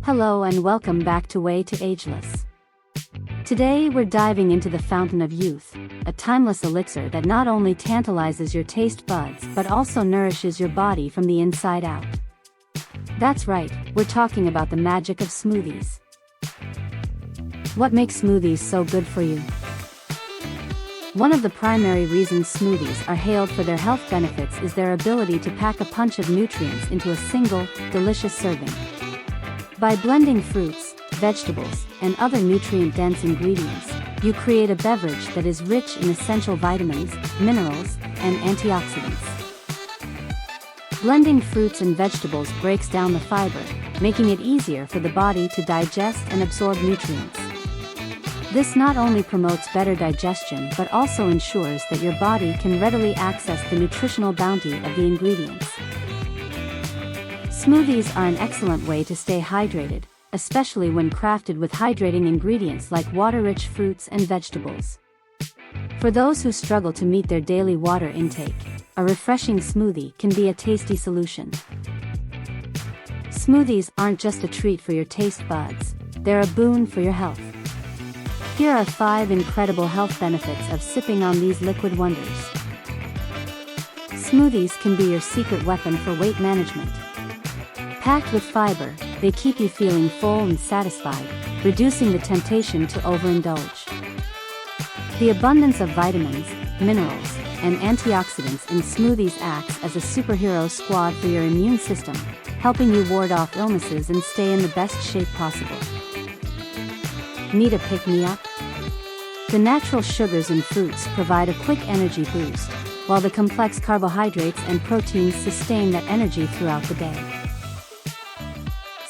Hello and welcome back to Way to Ageless. Today we're diving into the fountain of youth, a timeless elixir that not only tantalizes your taste buds but also nourishes your body from the inside out. That's right, we're talking about the magic of smoothies. What makes smoothies so good for you? One of the primary reasons smoothies are hailed for their health benefits is their ability to pack a punch of nutrients into a single, delicious serving. By blending fruits, vegetables, and other nutrient-dense ingredients, you create a beverage that is rich in essential vitamins, minerals, and antioxidants. Blending fruits and vegetables breaks down the fiber, making it easier for the body to digest and absorb nutrients. This not only promotes better digestion but also ensures that your body can readily access the nutritional bounty of the ingredients. Smoothies are an excellent way to stay hydrated, especially when crafted with hydrating ingredients like water-rich fruits and vegetables. For those who struggle to meet their daily water intake, a refreshing smoothie can be a tasty solution. Smoothies aren't just a treat for your taste buds, they're a boon for your health. Here are 5 incredible health benefits of sipping on these liquid wonders. Smoothies can be your secret weapon for weight management. Packed with fiber, they keep you feeling full and satisfied, reducing the temptation to overindulge. The abundance of vitamins, minerals, and antioxidants in smoothies acts as a superhero squad for your immune system, helping you ward off illnesses and stay in the best shape possible. Need a pick-me-up? The natural sugars in fruits provide a quick energy boost, while the complex carbohydrates and proteins sustain that energy throughout the day.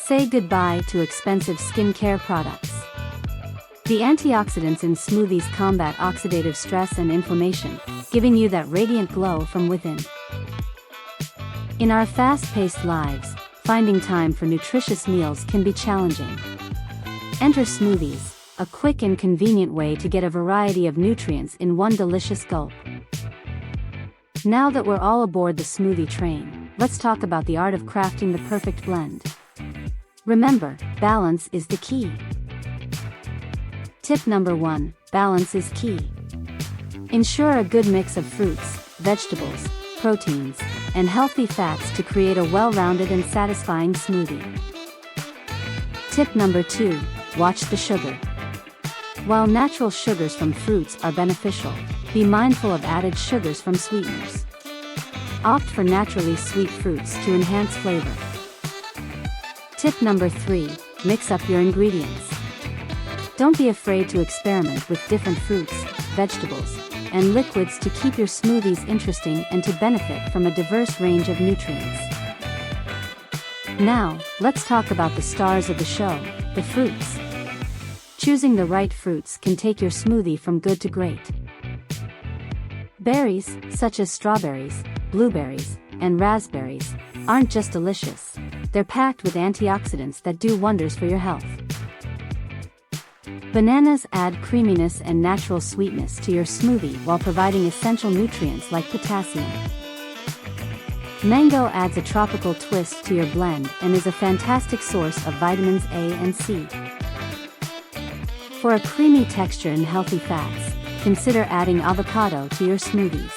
Say goodbye to expensive skincare products. The antioxidants in smoothies combat oxidative stress and inflammation, giving you that radiant glow from within. In our fast-paced lives, finding time for nutritious meals can be challenging. Enter smoothies, a quick and convenient way to get a variety of nutrients in one delicious gulp. Now that we're all aboard the smoothie train, let's talk about the art of crafting the perfect blend. Remember, balance is the key. Tip number 1, balance is key. Ensure a good mix of fruits, vegetables, proteins, and healthy fats to create a well-rounded and satisfying smoothie. Tip number 2, watch the sugar. While natural sugars from fruits are beneficial, be mindful of added sugars from sweeteners. Opt for naturally sweet fruits to enhance flavor. Tip number 3, mix up your ingredients. Don't be afraid to experiment with different fruits, vegetables, and liquids to keep your smoothies interesting and to benefit from a diverse range of nutrients. Now, let's talk about the stars of the show, the fruits. Choosing the right fruits can take your smoothie from good to great. Berries, such as strawberries, blueberries, and raspberries, aren't just delicious, they're packed with antioxidants that do wonders for your health. Bananas add creaminess and natural sweetness to your smoothie while providing essential nutrients like potassium. Mango adds a tropical twist to your blend and is a fantastic source of vitamins A and C. For a creamy texture and healthy fats, consider adding avocado to your smoothies.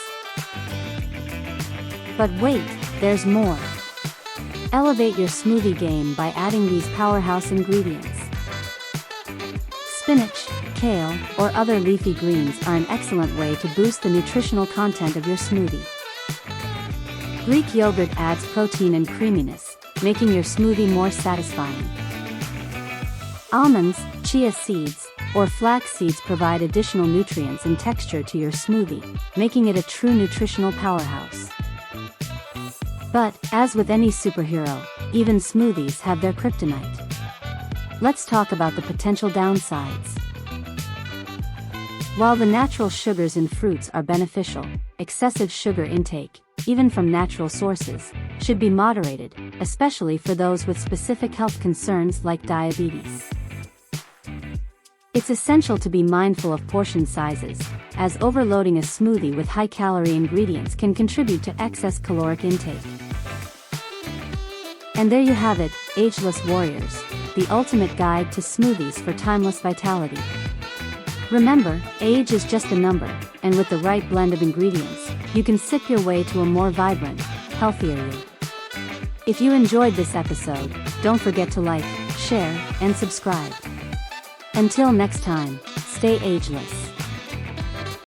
But wait, there's more. Elevate your smoothie game by adding these powerhouse ingredients. Spinach, kale, or other leafy greens are an excellent way to boost the nutritional content of your smoothie. Greek yogurt adds protein and creaminess, making your smoothie more satisfying. Almonds, chia seeds, or flax seeds provide additional nutrients and texture to your smoothie, making it a true nutritional powerhouse. But, as with any superhero, even smoothies have their kryptonite. Let's talk about the potential downsides. While the natural sugars in fruits are beneficial, excessive sugar intake, even from natural sources, should be moderated, especially for those with specific health concerns like diabetes. It's essential to be mindful of portion sizes, as overloading a smoothie with high-calorie ingredients can contribute to excess caloric intake. And there you have it, ageless warriors. the ultimate guide to smoothies for timeless vitality. Remember, age is just a number, and with the right blend of ingredients, you can sip your way to a more vibrant, healthier you. If you enjoyed this episode, don't forget to like, share, and subscribe. Until next time, stay ageless.